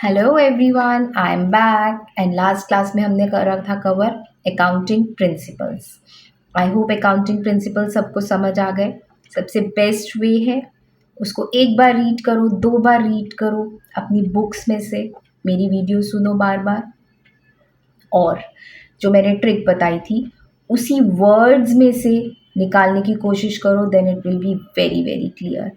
Hello everyone, I am back and last class में हमने करा था cover accounting principles. I hope accounting principle सबको समझ आ गए। सबसे बेस्ट वे है उसको एक बार रीड करो, दो बार रीड करो अपनी बुक्स में से, मेरी वीडियो सुनो बार बार, और जो मैंने ट्रिक बताई थी उसी वर्ड्स में से निकालने की कोशिश करो, then it will be very very clear.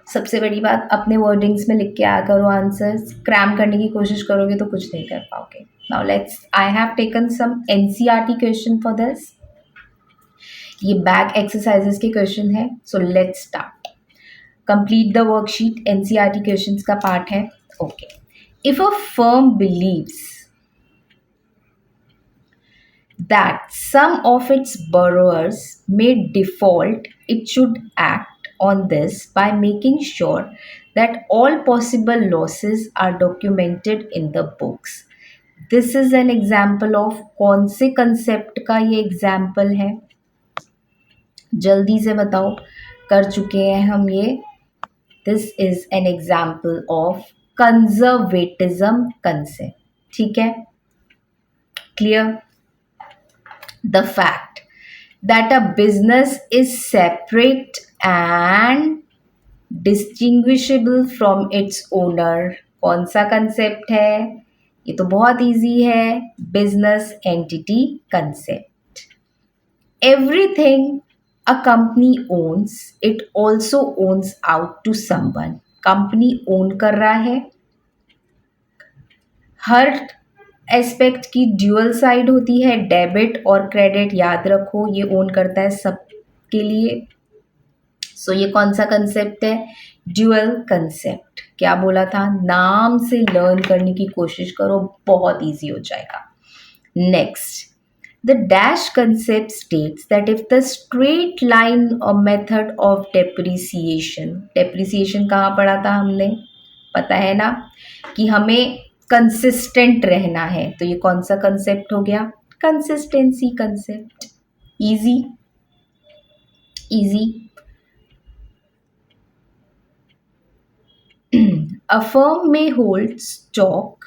सबसे बड़ी बात, अपने वर्डिंग्स में लिख के आया करो आंसर्स। क्रैम करने की कोशिश करोगे तो कुछ नहीं कर पाओगे। Now let's, I have taken some NCERT question for this. ये बैक एक्सरसाइजेस के क्वेश्चन है, so let's start. Complete the worksheet, NCERT questions का पार्ट है। Okay, if a firm believes that some of its borrowers may default, it should act on this by making sure that all possible losses are documented in the books. This is an example of कौन से concept का ये example है? जल्दी से बताओ, कर चुके हैं हम ये। This is an example of conservatism concept. ठीक है, clear? The fact that a business is separate and distinguishable from its owner, कौन सा कंसेप्ट है? ये तो बहुत इजी है, business entity concept. Everything a company owns, it also owns out to someone. Company own कर रहा है, हर एस्पेक्ट की ड्यूअल साइड होती है, डेबिट और क्रेडिट, याद रखो ये ओन करता है सबके लिए। सो ये कौन सा कंसेप्ट है? Dual concept. क्या बोला था? नाम से लर्न करने की कोशिश करो, बहुत इजी हो जाएगा। Next, the dash concept states that if the straight line और मेथड ऑफ डेप्रिसिएशन, डेप्रिसिएशन कहाँ पढ़ा था हमने? पता है ना कि हमें कंसिस्टेंट रहना है, तो ये कौन सा कंसेप्ट हो गया? Consistency concept. Easy easy. A firm may hold stock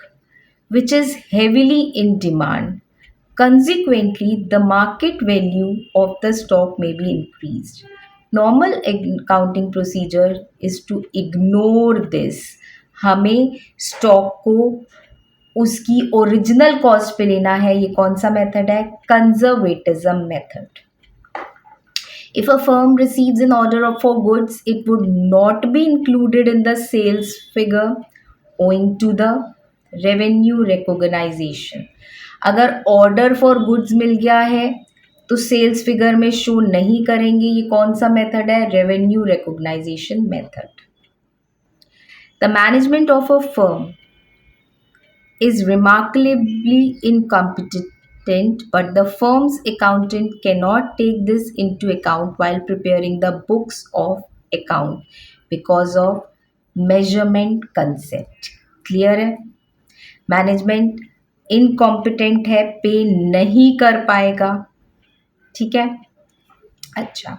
which is heavily in demand. Consequently, the market value of the stock may be increased. Normal accounting procedure is to ignore this. हमें stock को उसकी original cost पे लेना है। ये कौन सा method है? Conservatism method. If a firm receives an order for goods, it would not be included in the sales figure owing to the revenue recognition. अगर ऑर्डर फॉर गुड्स मिल गया है तो सेल्स फिगर में शो नहीं करेंगे। ये कौन सा मेथड है? Revenue recognisation method. The management of a firm is remarkably incompetent, but the firm's accountant cannot take this into account while preparing the books of account because of measurement concept. Clear है? Management incompetent है, पे नहीं कर पाएगा। ठीक है, अच्छा,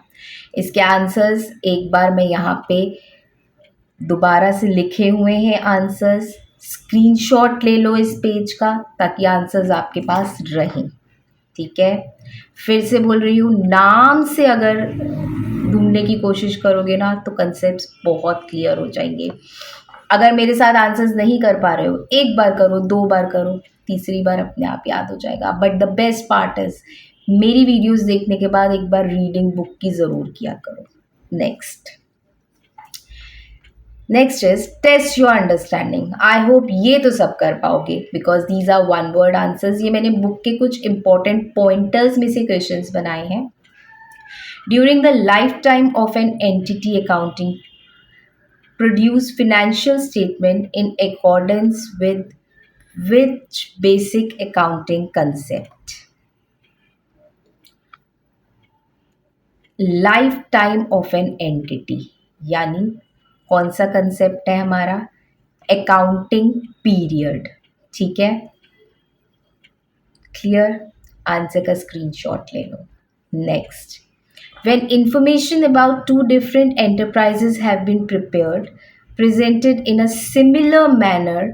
इसके आंसर्स एक बार मैं यहाँ पे दोबारा से लिखे हुए हैं आंसर्स। स्क्रीनशॉट ले लो इस पेज का ताकि आंसर्स आपके पास रहें। ठीक है, फिर से बोल रही हूँ, नाम से अगर ढूंढने की कोशिश करोगे ना तो कंसेप्ट्स बहुत क्लियर हो जाएंगे। अगर मेरे साथ आंसर्स नहीं कर पा रहे हो, एक बार करो, दो बार करो, तीसरी बार अपने आप याद हो जाएगा। But the best part is, मेरी वीडियोस देखने के बाद एक बार रीडिंग बुक की ज़रूर किया करो। Next is test your understanding. I hope ये तो सब कर पाओगे because these are one word answers. ये मैंने बुक के कुछ इंपॉर्टेंट पॉइंटर्स में से क्वेश्चंस बनाए हैं। During the life time of an entity, accounting produce financial statement in accordance with which basic accounting concept? Life time of an entity यानी कौन सा कंसेप्ट है हमारा? Accounting period. ठीक है, क्लियर? आंसर का स्क्रीनशॉट ले लो। Next, when information about two different enterprises have been prepared, presented in a similar manner,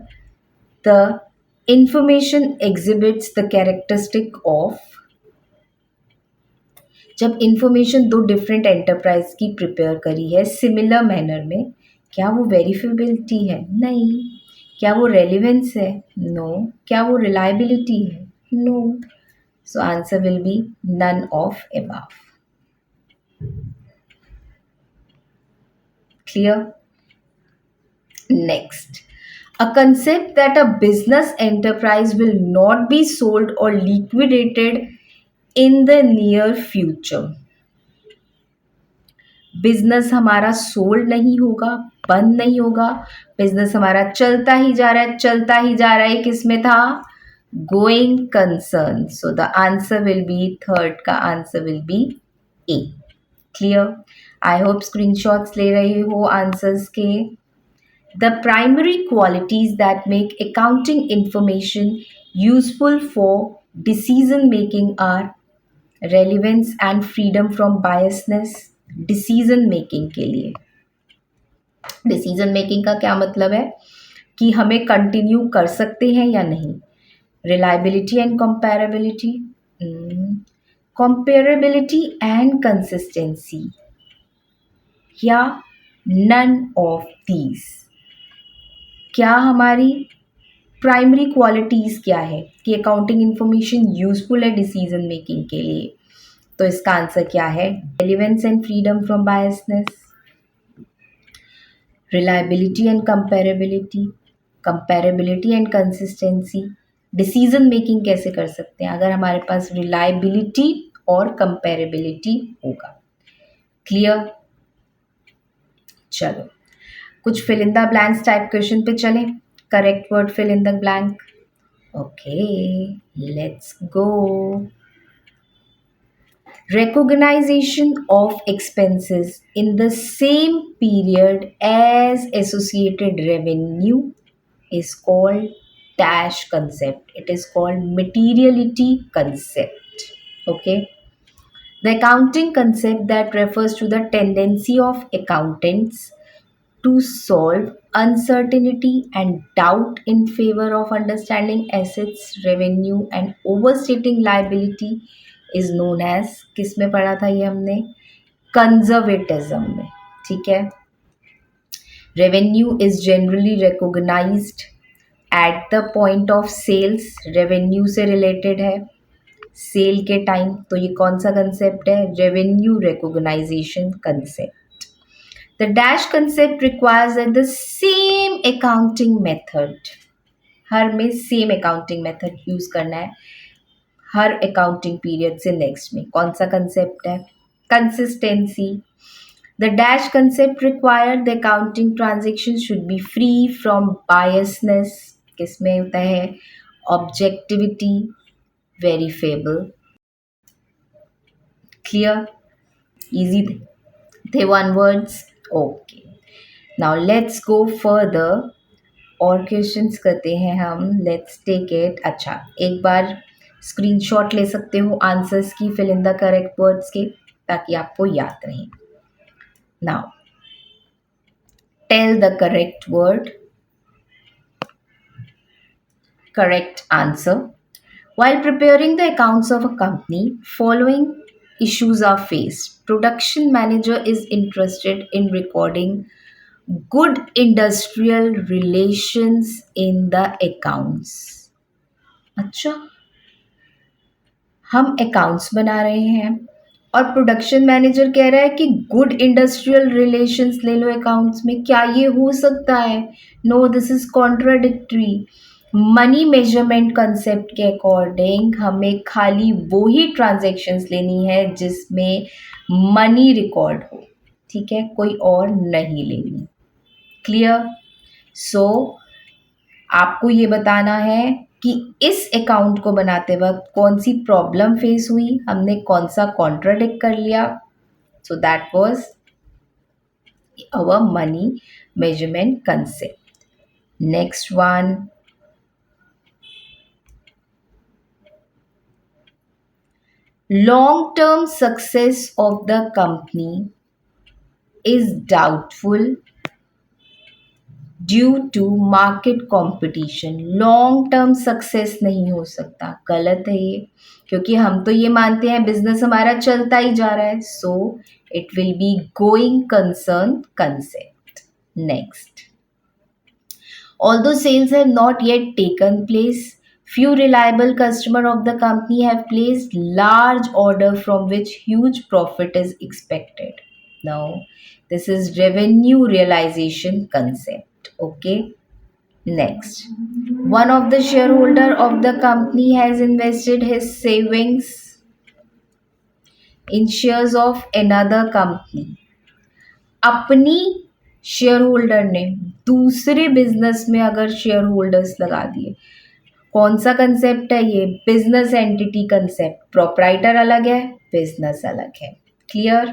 The information exhibits the characteristic of. जब इंफॉर्मेशन दो डिफरेंट एंटरप्राइज की प्रिपेयर करी है सिमिलर मैनर में, क्या वो वेरिफिबिलिटी है? नहीं। क्या वो रेलिवेंस है? नो। क्या वो रिलायबिलिटी है? No. So answer will be none of above. Clear? Next, a concept that a business enterprise will not be sold or liquidated in the near future. Business हमारा सोल्ड नहीं होगा, बंद नहीं होगा, बिजनेस हमारा चलता ही जा रहा है, चलता ही जा रहा है. किस में था? Going concern. So the answer will be third का answer will be A. Clear? I hope screenshots ले रहे हो आंसर्स के. The primary qualities that make accounting information useful for decision making are relevance and freedom from biasness. Decision making के लिए, decision making का क्या मतलब है कि हमें कंटिन्यू कर सकते हैं या नहीं. Reliability and comparability, comparability and consistency, या none of these. क्या हमारी प्राइमरी क्वालिटीज़ क्या है कि अकाउंटिंग इंफॉर्मेशन यूजफुल है डिसीजन मेकिंग के लिए? तो इसका आंसर क्या है? Relevance and freedom from biasness, reliability and comparability, comparability and consistency. Decision making कैसे कर सकते हैं अगर हमारे पास रिलायबिलिटी और कंपेरेबिलिटी होगा. क्लियर? चलो कुछ fill in the blanks type question पे चलें. Correct word fill in the blank. Okay, let's go. Recognition of expenses in the same period as associated revenue is called dash concept. It is called materiality concept. Okay. The accounting concept that refers to the tendency of accountants to solve uncertainty and doubt in favor of understanding assets, revenue and overstating liability is known as, किस में पढ़ा था ये हमने? Conservatism में. ठीक है. Revenue is generally recognized at the point of sales. Revenue से related है सेल के टाइम. तो ये कौन सा कंसेप्ट है? Revenue recognisation concept. The dash concept requires that the same accounting method, हर में सेम अकाउंटिंग मेथड यूज करना है हर अकाउंटिंग पीरियड से नेक्स्ट में. कौन सा कंसेप्ट है? Consistency. The dash concept require the accounting transactions should be free from biasness. किसमें होता है? Objectivity, verifiable. Clear? Easy थे one words. Okay. Now let's go further. और क्वेश्चंस करते हैं हम. Let's take it. अच्छा एक बार स्क्रीनशॉट ले सकते हो आंसर्स की fill in the correct words के ताकि आपको याद रहे. Now tell the correct word. Correct answer. While preparing the accounts of a company, following issues are faced. Production manager is interested in recording good industrial relations in the accounts. अच्छा हम accounts बना रहे हैं और production manager कह रहा है कि गुड इंडस्ट्रियल रिलेशंस ले लो अकाउंट्स में. क्या ये हो सकता है? No, this is contradictory. Money measurement concept के अकॉर्डिंग हमें खाली वो ही ट्रांजैक्शंस लेनी है जिसमें मनी रिकॉर्ड हो. ठीक है, कोई और नहीं लेनी. क्लियर? सो आपको ये बताना है कि इस अकाउंट को बनाते वक्त कौन सी प्रॉब्लम फेस हुई, हमने कौन सा कॉन्ट्राडिक्ट कर लिया. So that was our money measurement concept. Next one. Long term success of the company is doubtful due to market competition. Long term success नहीं हो सकता, गलत है ये, क्योंकि हम तो ये मानते हैं बिजनेस हमारा चलता ही जा रहा है, so it will be going concern concept. Next, although sales have not yet taken place, few reliable customers of the company have placed large order from which huge profit is expected. Now, this is revenue realization concept. Okay. Next, one of the shareholder of the company has invested his savings in shares of another company. अपनी share holder ने दूसरे business में अगर share holders लगा दिए, कौन सा concept है ये? Business entity concept. प्रोप्राइटर अलग है, बिजनेस अलग है। Clear?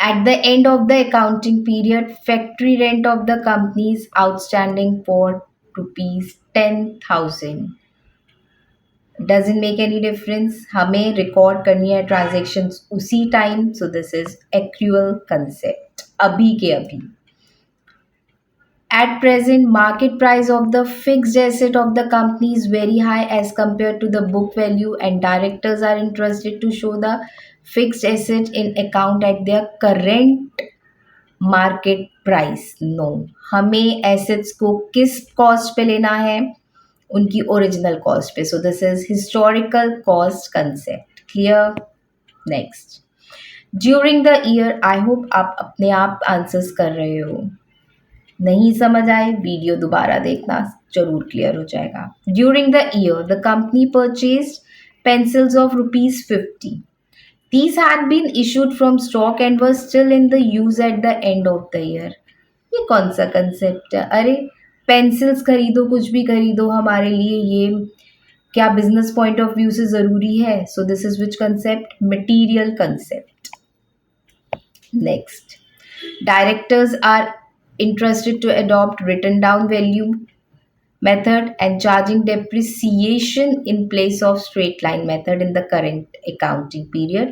At the end of the accounting period, factory rent of the company is outstanding for rupees 10,000. Doesn't make any difference. हमें रिकॉर्ड करनी है ट्रांजेक्शन्स उसी time, so this is accrual concept, अभी के अभी। At present, market price of the fixed asset of the company is very high as compared to the book value, and directors are interested to show the fixed asset in account at their current market price. No, हमें assets को किस cost पे लेना है? उनकी original cost पे। सो this is historical cost concept. Clear? Next, during the year, I hope आप अपने आप आंसर्स कर रहे हो। नहीं समझ आए, वीडियो दोबारा देखना, जरूर क्लियर हो जाएगा। During the year the company purchased pencils of ₹50. These had been issued from stock and were still in the use at the end of the year. ये कौन सा कंसेप्ट है? अरे पेंसिल्स खरीदो, कुछ भी खरीदो, हमारे लिए ये क्या बिजनेस पॉइंट ऑफ व्यू से ज़रूरी है? So this is which concept? Material concept. Next, directors are interested to adopt written down value method and charging depreciation in place of straight line method in the current accounting period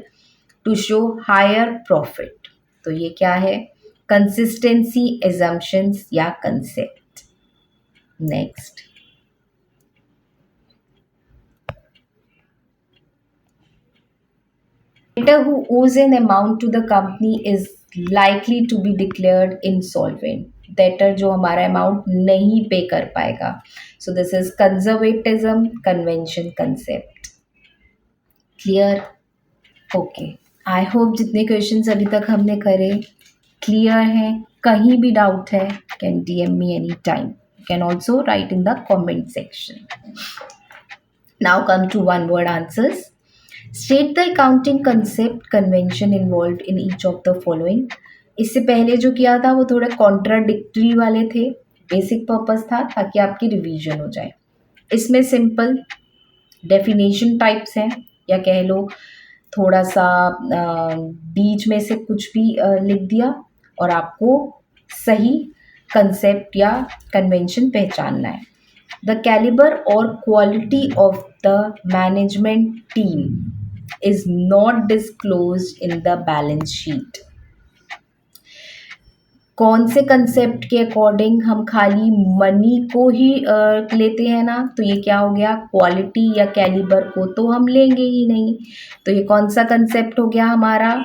to show higher profit. तो ये क्या है? Consistency assumptions या concept. Next, debtor who owes an amount to the company is likely to be declared insolvent. Debtor जो हमारा amount नहीं पे कर पाएगा। सो this is conservatism convention concept. Clear? Okay, I hope जितने क्वेश्चंस अभी तक हमने करे क्लियर हैं। कहीं भी डाउट है, can DM me any time, you can also write in the comment section. Now come to one word answers. State the accounting concept convention involve in each of the following. इससे पहले जो किया था वो थोड़े contradictory वाले थे, basic purpose था ताकि आपकी रिवीजन हो जाए। इसमें सिंपल डेफिनेशन टाइप्स हैं, या कह लो थोड़ा सा बीच में से कुछ भी लिख दिया और आपको सही कंसेप्ट या कन्वेंशन पहचानना है। द कैलिबर और quality of the management team is not disclosed in the balance sheet. कौन से कंसेप्ट के अकॉर्डिंग हम खाली मनी को ही लेते हैं ना, तो ये क्या हो गया? क्वालिटी या कैलिबर को तो हम लेंगे ही नहीं। तो ये कौन सा कंसेप्ट हो गया हमारा?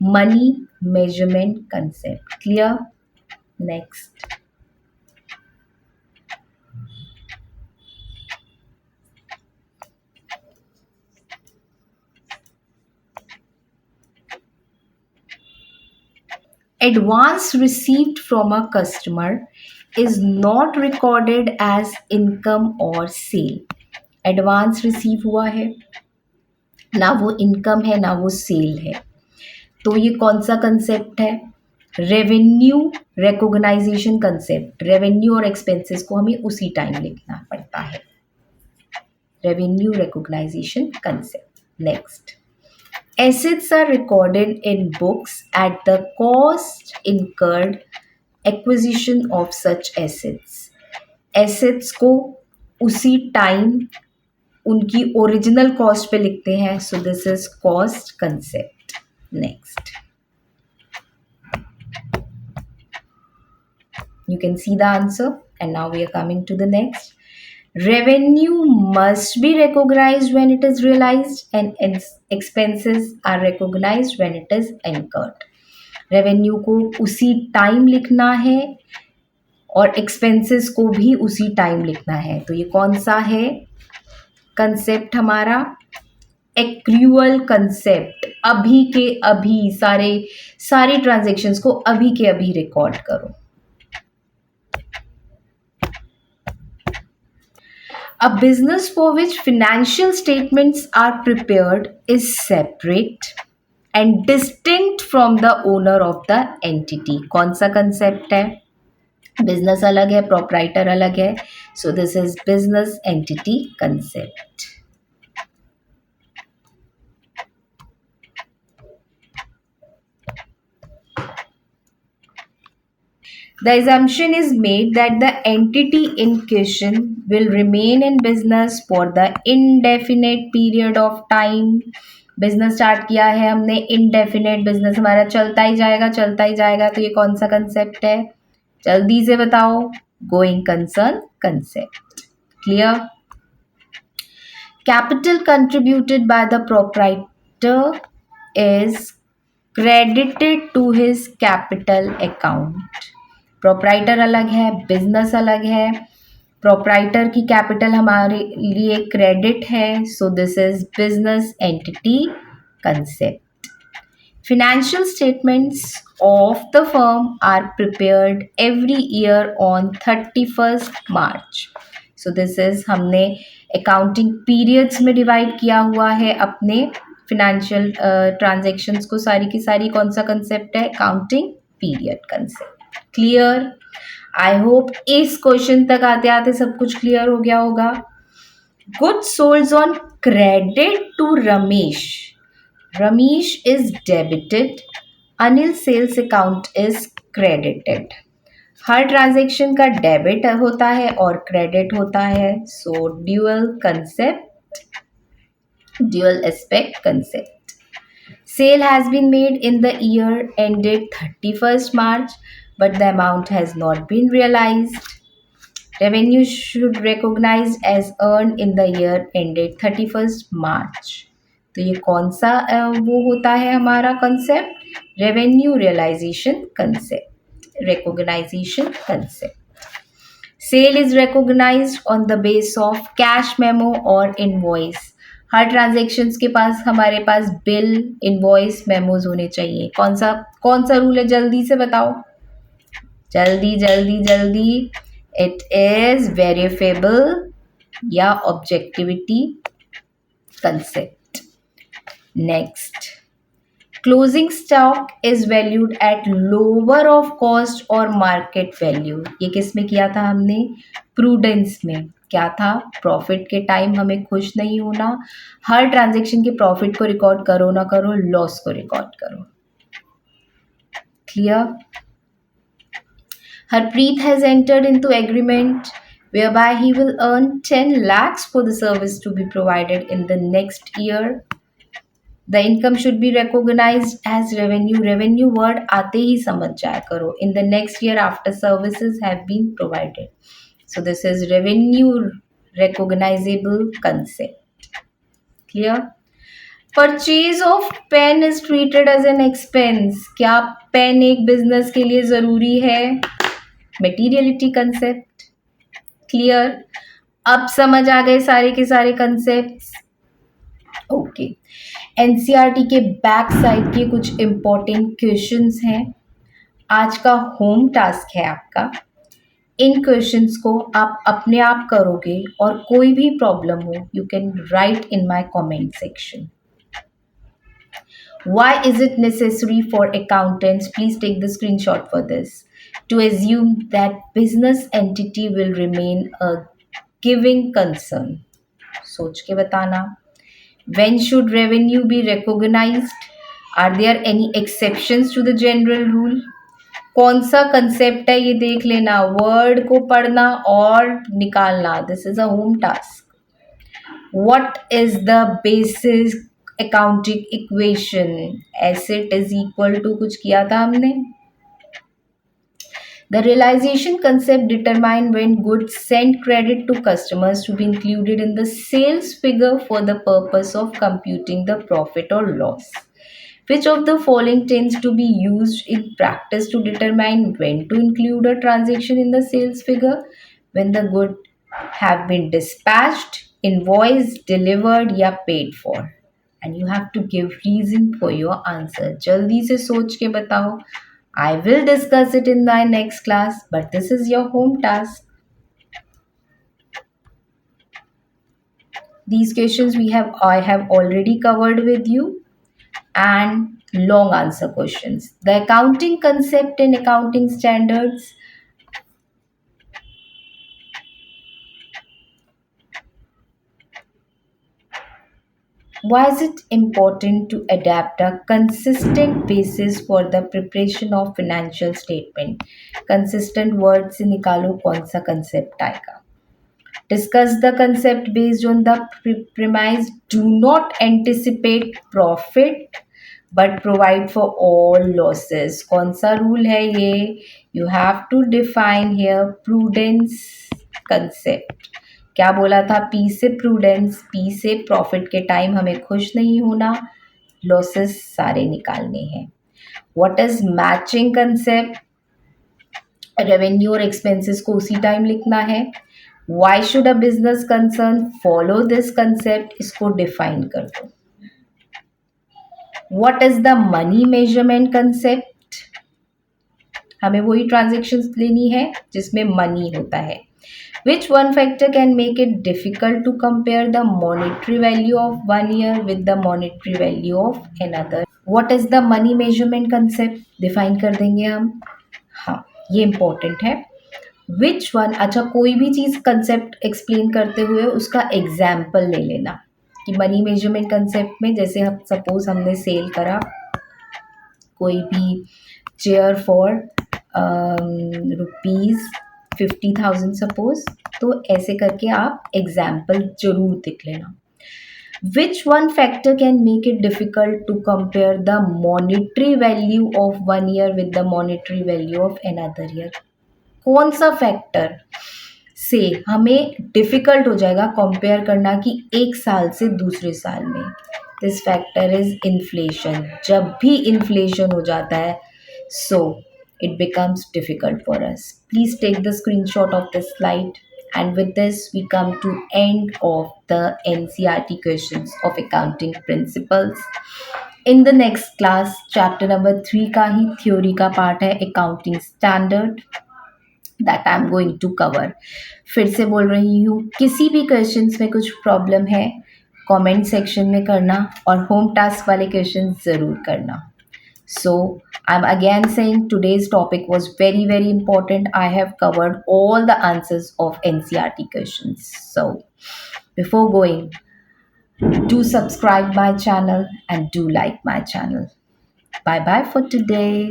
Money measurement concept. Clear? Next, advance received from a customer is not recorded as income or sale. Advance receive हुआ है, ना वो इनकम है ना वो सेल है, तो ये कौन सा कंसेप्ट है? Revenue recognisation concept. रेवेन्यू और एक्सपेंसेस को हमें उसी टाइम लिखना पड़ता है। Revenue recognisation concept. Next, assets are recorded in books at the cost incurred acquisition of such assets. assets को उसी टाइम उनकी ओरिजिनल कॉस्ट पे लिखते हैं, सो this is cost concept. Next, You can see the answer. And now we are coming to the next. Revenue must be recognized when it is realized, and expenses are recognized when it is incurred. Revenue को उसी time लिखना है और expenses को भी उसी time लिखना है. तो ये कौन सा है कंसेप्ट हमारा? Accrual concept. अभी के अभी सारे ट्रांजेक्शन्स को अभी के अभी रिकॉर्ड करो. A business for which financial statements are prepared is separate and distinct from the owner of the entity. कौन सा कंसेप्ट है? बिजनेस अलग है, प्रोप्राइटर अलग है. So this is business entity concept. The assumption is made that the entity in question will remain in business for the indefinite period of time. Business start किया है हमने, इनडेफिनेट बिजनेस हमारा चलता ही जाएगा. तो ये कौन सा कंसेप्ट है? जल्दी से बताओ. Going concern concept. Clear? Capital contributed by the proprietor is credited to his capital account. Proprietor अलग है, बिजनेस अलग है. प्रोप्राइटर की कैपिटल हमारे लिए क्रेडिट है. So this is business entity concept. Financial statements of the firm are prepared every year on 31st March. So this is हमने accounting periods में डिवाइड किया हुआ है अपने फिनेंशियल ट्रांजेक्शन्स को. सारी की सारी कौन सा कंसेप्ट है? Accounting period concept. Clear? I hope इस क्वेश्चन तक आते आते सब कुछ क्लियर हो गया होगा. Goods sold on credit to Ramesh. Ramesh is debited. Anil sales account is credited. हर ट्रांजेक्शन का डेबिट होता है और क्रेडिट होता है. So dual concept, dual aspect concept. Sale has been made in the year ended 31st March, but the amount has not been realized. Revenue should recognized as earned in the year ended 31st March. तो ये कौन सा वो होता है हमारा concept? Revenue realisation concept, recognisation concept. Sale is recognized on the base of cash memo और invoice. हर ट्रांजेक्शन्स के पास हमारे पास बिल, इनवॉइस, मेमोज होने चाहिए. कौन सा रूल है? जल्दी से बताओ. जल्दी. इट इज वेरिफेबल या objectivity concept. Next, closing stock is valued at lower of cost और मार्केट वैल्यू. ये किस में किया था हमने? प्रूडेंस में. क्या था? प्रॉफिट के टाइम हमें खुश नहीं होना. हर ट्रांजेक्शन के प्रॉफिट को रिकॉर्ड करो ना करो, लॉस को रिकॉर्ड करो. Clear? Harpreet has entered into agreement whereby he will earn 10 lakhs for the service to be provided in the next year. The income should be recognized as revenue. Revenue word आते ही समझ जाया करो. In the next year after services have been provided. So this is revenue recognizable concept. Clear? Purchase of pen is treated as an expense. क्या pen एक business के लिए जरूरी है? Materiality concept. क्लियर? अब समझ आ गए सारे के सारे कंसेप्ट्स. ओके. एनसीईआरटी के बैक साइड के कुछ इंपॉर्टेंट क्वेश्चंस हैं. आज का होम टास्क है आपका. इन क्वेश्चंस को आप अपने आप करोगे और कोई भी प्रॉब्लम हो you can write in my comment section. Why is it necessary for accountants? Please take the screenshot for this. To assume that business entity will remain a giving concern. सोच के बताना. When should revenue be recognized? Are there any exceptions to the general rule? कौन सा concept है ये देख लेना. Word को पढ़ना और निकालना. This is a home task. What is the basic accounting equation? Asset is equal to कुछ किया था हमने. The realization concept determines when goods send credit to customers to be included in the sales figure for the purpose of computing the profit or loss. Which of the following tends to be used in practice to determine when to include a transaction in the sales figure? When the good have been dispatched, invoiced, delivered या paid for. And you have to give reason for your answer. जल्दी से सोच के बताओ. I will discuss it in my next class, but this is your home task. These questions I have already covered with you, and long answer questions. The accounting concept and accounting standards. Why is it important to adapt a consistent basis for the preparation of financial statement? Consistent words से निकालो कौन सा concept आएगा. Discuss the concept based on the premise do not anticipate profit but provide for all losses. कौन सा rule है ये? You have to define here prudence concept. क्या बोला था? P से prudence, P से profit के टाइम हमें खुश नहीं होना, losses सारे निकालने हैं. What is matching concept? Revenue और एक्सपेंसेस को उसी टाइम लिखना है. Why should a business concern follow this concept, इसको डिफाइन कर दो. What is the money measurement concept? हमें वही ट्रांजेक्शन्स लेनी है जिसमें मनी होता है. Which one factor can make it difficult to compare the monetary value of one year with the monetary value of another? What is the money measurement concept? Define कर देंगे हम. हाँ, ये इम्पोर्टेंट है. विच वन, अच्छा कोई भी चीज़ concept explain करते हुए उसका एग्जाम्पल ले लेना कि मनी मेजरमेंट कंसेप्ट में जैसे हम सपोज हमने सेल करा कोई भी चेयर फॉर ₹50,000 सपोज, तो ऐसे करके आप एग्जाम्पल जरूर दिख लेना. Which one factor can make it difficult to compare the monetary value of one year with the monetary value of another year? कौन सा फैक्टर से हमें डिफिकल्ट हो जाएगा कंपेयर करना कि एक साल से दूसरे साल में? This factor is inflation. जब भी इन्फ्लेशन हो जाता है सो it becomes difficult for us. Please take the screenshot of this slide. And with this, we come to end of the NCERT questions of accounting principles. In the next class, chapter number 3 का ही theory का part है accounting standard that I'm going to cover. फिर से बोल रही हूँ, किसी भी questions में कुछ problem है comment section में करना और home task वाले questions ज़रूर करना. So I'm again saying today's topic was very very important. I have covered all the answers of NCERT questions. So before going, do subscribe my channel and do like my channel. Bye bye for today.